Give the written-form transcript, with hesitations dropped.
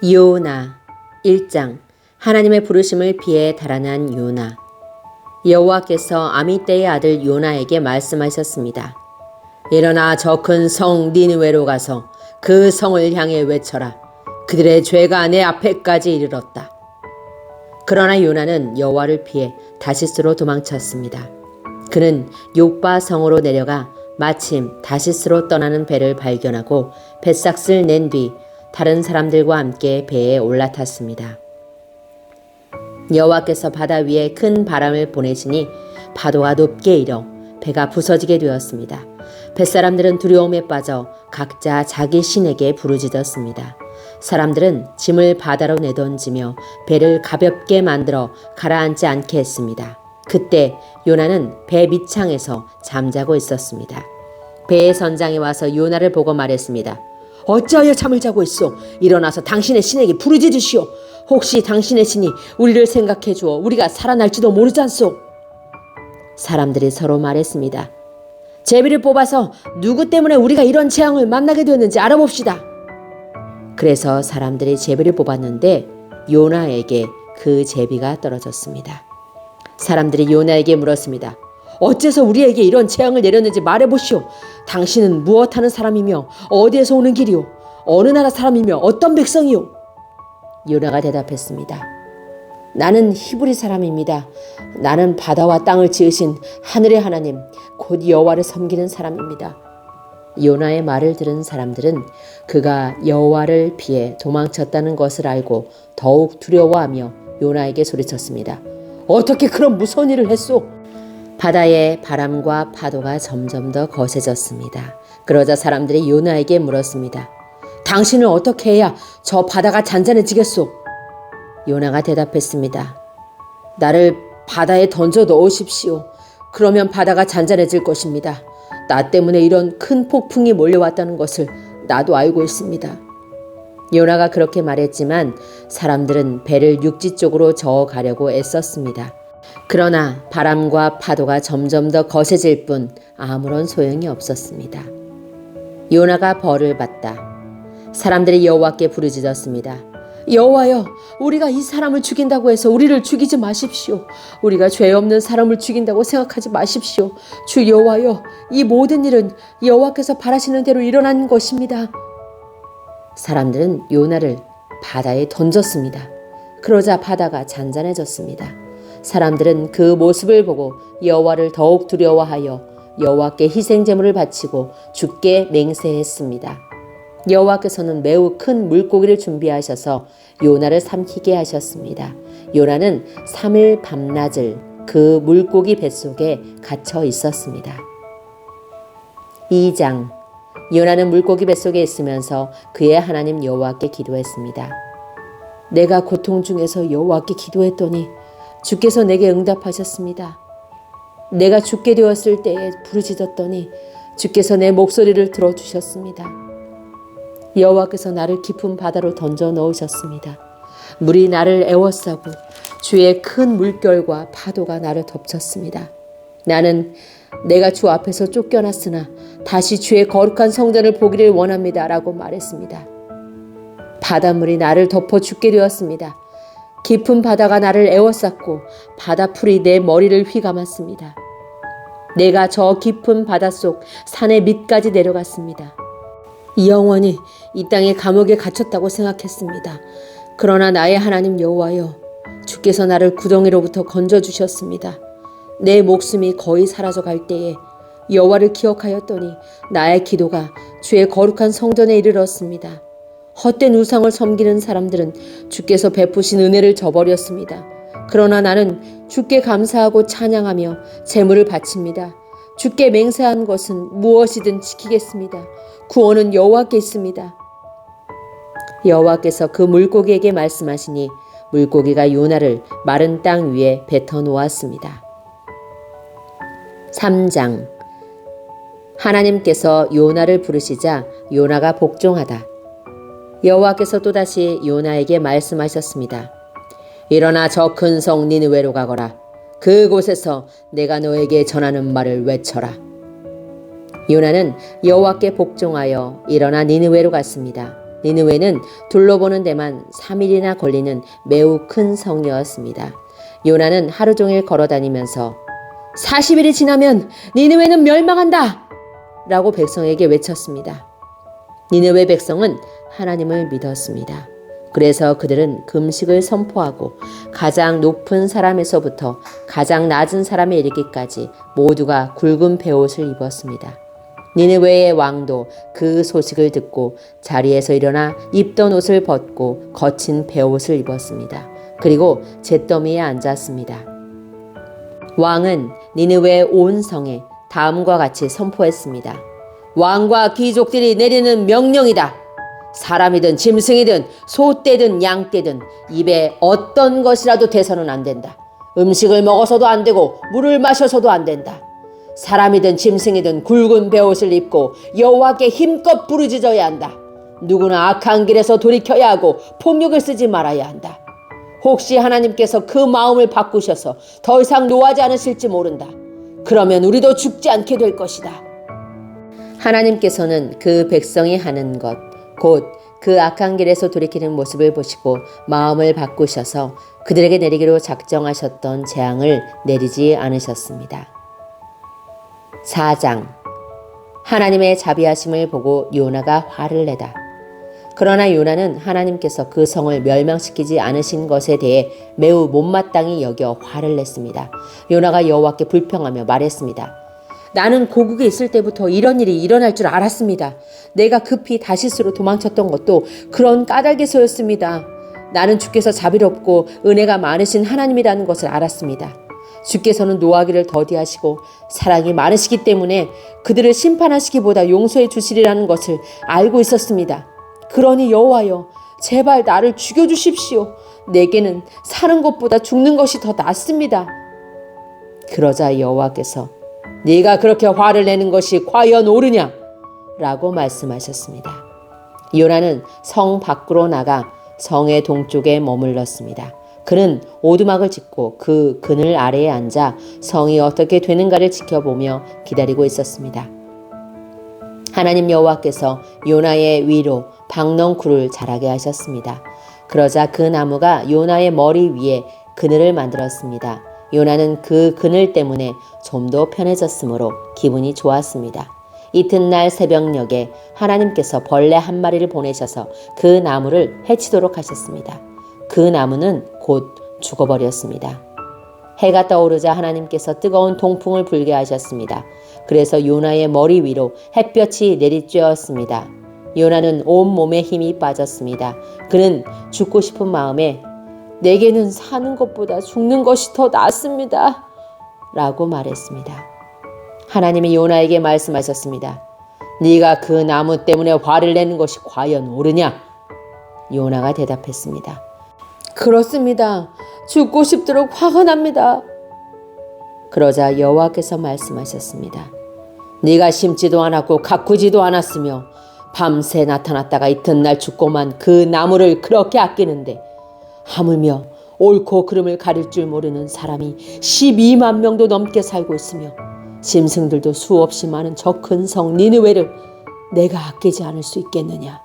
요나 1장. 하나님의 부르심을 피해 달아난 요나. 여호와께서 아미떼의 아들 요나에게 말씀하셨습니다. 일어나 저 큰 성 니느웨로 가서 그 성을 향해 외쳐라. 그들의 죄가 내 앞에까지 이르렀다. 그러나 요나는 여호와를 피해 다시스로 도망쳤습니다. 그는 욥바 성으로 내려가 마침 다시스로 떠나는 배를 발견하고 뱃삭을 낸 뒤 다른 사람들과 함께 배에 올라탔습니다. 여호와께서 바다 위에 큰 바람을 보내시니 파도가 높게 일어 배가 부서지게 되었습니다. 뱃사람들은 두려움에 빠져 각자 자기 신에게 부르짖었습니다. 사람들은 짐을 바다로 내던지며 배를 가볍게 만들어 가라앉지 않게 했습니다. 그때 요나는 배 밑창에서 잠자고 있었습니다. 배의 선장이 와서 요나를 보고 말했습니다. 어찌하여 잠을 자고 있소? 일어나서 당신의 신에게 부르짖으시오. 혹시 당신의 신이 우리를 생각해 주어 우리가 살아날지도 모르지 않소? 사람들이 서로 말했습니다. 제비를 뽑아서 누구 때문에 우리가 이런 재앙을 만나게 되었는지 알아봅시다. 그래서 사람들이 제비를 뽑았는데 요나에게 그 제비가 떨어졌습니다. 사람들이 요나에게 물었습니다. 어째서 우리에게 이런 재앙을 내렸는지 말해보시오. 당신은 무엇하는 사람이며 어디에서 오는 길이오? 어느 나라 사람이며 어떤 백성이오? 요나가 대답했습니다. 나는 히브리 사람입니다. 나는 바다와 땅을 지으신 하늘의 하나님 곧 여호와를 섬기는 사람입니다. 요나의 말을 들은 사람들은 그가 여호와를 피해 도망쳤다는 것을 알고 더욱 두려워하며 요나에게 소리쳤습니다. 어떻게 그런 무서운 일을 했소? 바다의 바람과 파도가 점점 더 거세졌습니다. 그러자 사람들이 요나에게 물었습니다. 당신은 어떻게 해야 저 바다가 잔잔해지겠소? 요나가 대답했습니다. 나를 바다에 던져 넣으십시오. 그러면 바다가 잔잔해질 것입니다. 나 때문에 이런 큰 폭풍이 몰려왔다는 것을 나도 알고 있습니다. 요나가 그렇게 말했지만 사람들은 배를 육지 쪽으로 저어가려고 애썼습니다. 그러나 바람과 파도가 점점 더 거세질 뿐 아무런 소용이 없었습니다. 요나가 벌을 받다. 사람들이 여호와께 부르짖었습니다. 여호와여, 우리가 이 사람을 죽인다고 해서 우리를 죽이지 마십시오. 우리가 죄 없는 사람을 죽인다고 생각하지 마십시오. 주 여호와여, 이 모든 일은 여호와께서 바라시는 대로 일어난 것입니다. 사람들은 요나를 바다에 던졌습니다. 그러자 바다가 잔잔해졌습니다. 사람들은 그 모습을 보고 여호와를 더욱 두려워하여 여호와께 희생제물을 바치고 주께 맹세했습니다. 여호와께서는 매우 큰 물고기를 준비하셔서 요나를 삼키게 하셨습니다. 요나는 3일 밤낮을 그 물고기 뱃속에 갇혀 있었습니다. 2장. 요나는 물고기 뱃속에 있으면서 그의 하나님 여호와께 기도했습니다. 내가 고통 중에서 여호와께 기도했더니 주께서 내게 응답하셨습니다. 내가 죽게 되었을 때에 부르짖었더니 주께서 내 목소리를 들어주셨습니다. 여호와께서 나를 깊은 바다로 던져 넣으셨습니다. 물이 나를 에워싸고 주의 큰 물결과 파도가 나를 덮쳤습니다. 나는 내가 주 앞에서 쫓겨났으나 다시 주의 거룩한 성전을 보기를 원합니다. 라고 말했습니다. 바닷물이 나를 덮어 죽게 되었습니다. 깊은 바다가 나를 에워쌌고 바다풀이 내 머리를 휘감았습니다. 내가 저 깊은 바닷속 산의 밑까지 내려갔습니다. 영원히 이 땅의 감옥에 갇혔다고 생각했습니다. 그러나 나의 하나님 여호와여, 주께서 나를 구덩이로부터 건져주셨습니다. 내 목숨이 거의 사라져갈 때에 여호와를 기억하였더니 나의 기도가 주의 거룩한 성전에 이르렀습니다. 헛된 우상을 섬기는 사람들은 주께서 베푸신 은혜를 저버렸습니다. 그러나 나는 주께 감사하고 찬양하며 제물을 바칩니다. 주께 맹세한 것은 무엇이든 지키겠습니다. 구원은 여호와께 있습니다. 여호와께서 그 물고기에게 말씀하시니 물고기가 요나를 마른 땅 위에 뱉어 놓았습니다. 3장. 하나님께서 요나를 부르시자 요나가 복종하다. 여호와께서 또다시 요나에게 말씀하셨습니다. 일어나 저 큰 성 니느웨로 가거라. 그곳에서 내가 너에게 전하는 말을 외쳐라. 요나는 여호와께 복종하여 일어나 니느웨로 갔습니다. 니느웨는 둘러보는 데만 3일이나 걸리는 매우 큰 성이었습니다. 요나는 하루 종일 걸어다니면서 40일이 지나면 니느웨는 멸망한다! 라고 백성에게 외쳤습니다. 니느웨 백성은 하나님을 믿었습니다. 그래서 그들은 금식을 선포하고 가장 높은 사람에서부터 가장 낮은 사람에 이르기까지 모두가 굵은 베옷을 입었습니다. 니느웨의 왕도 그 소식을 듣고 자리에서 일어나 입던 옷을 벗고 거친 베옷을 입었습니다. 그리고 잿더미에 앉았습니다. 왕은 니느웨 온 성에 다음과 같이 선포했습니다. 왕과 귀족들이 내리는 명령이다. 사람이든 짐승이든 소떼든 양떼든 입에 어떤 것이라도 대서는 안 된다. 음식을 먹어서도 안 되고 물을 마셔서도 안 된다. 사람이든 짐승이든 굵은 베옷을 입고 여호와께 힘껏 부르짖어야 한다. 누구나 악한 길에서 돌이켜야 하고 폭력을 쓰지 말아야 한다. 혹시 하나님께서 그 마음을 바꾸셔서 더 이상 노하지 않으실지 모른다. 그러면 우리도 죽지 않게 될 것이다. 하나님께서는 그 백성이 하는 것, 곧 그 악한 길에서 돌이키는 모습을 보시고 마음을 바꾸셔서 그들에게 내리기로 작정하셨던 재앙을 내리지 않으셨습니다. 4장. 하나님의 자비하심을 보고 요나가 화를 내다. 그러나 요나는 하나님께서 그 성을 멸망시키지 않으신 것에 대해 매우 못마땅히 여겨 화를 냈습니다. 요나가 여호와께 불평하며 말했습니다. 나는 고국에 있을 때부터 이런 일이 일어날 줄 알았습니다. 내가 급히 다시스로 도망쳤던 것도 그런 까닭에서였습니다. 나는 주께서 자비롭고 은혜가 많으신 하나님이라는 것을 알았습니다. 주께서는 노하기를 더디하시고 사랑이 많으시기 때문에 그들을 심판하시기보다 용서해 주시리라는 것을 알고 있었습니다. 그러니 여호와여, 제발 나를 죽여주십시오. 내게는 사는 것보다 죽는 것이 더 낫습니다. 그러자 여호와께서 네가 그렇게 화를 내는 것이 과연 옳으냐? 라고 말씀하셨습니다. 요나는 성 밖으로 나가 성의 동쪽에 머물렀습니다. 그는 오두막을 짓고 그 그늘 아래에 앉아 성이 어떻게 되는가를 지켜보며 기다리고 있었습니다. 하나님 여호와께서 요나의 위로 박넝쿨을 자라게 하셨습니다. 그러자 그 나무가 요나의 머리 위에 그늘을 만들었습니다. 요나는 그 그늘 때문에 좀 더 편해졌으므로 기분이 좋았습니다. 이튿날 새벽녘에 하나님께서 벌레 한 마리를 보내셔서 그 나무를 해치도록 하셨습니다. 그 나무는 곧 죽어버렸습니다. 해가 떠오르자 하나님께서 뜨거운 동풍을 불게 하셨습니다. 그래서 요나의 머리 위로 햇볕이 내리쬐었습니다. 요나는 온몸에 힘이 빠졌습니다. 그는 죽고 싶은 마음에 내게는 사는 것보다 죽는 것이 더 낫습니다. 라고 말했습니다. 하나님이 요나에게 말씀하셨습니다. 네가 그 나무 때문에 화를 내는 것이 과연 옳으냐? 요나가 대답했습니다. 그렇습니다. 죽고 싶도록 화가 납니다. 그러자 여호와께서 말씀하셨습니다. 네가 심지도 않았고 가꾸지도 않았으며 밤새 나타났다가 이튿날 죽고만 그 나무를 그렇게 아끼는데 하물며 옳고 그름을 가릴 줄 모르는 사람이 12만 명도 넘게 살고 있으며 짐승들도 수없이 많은 저 큰 성 니느웨를 내가 아끼지 않을 수 있겠느냐?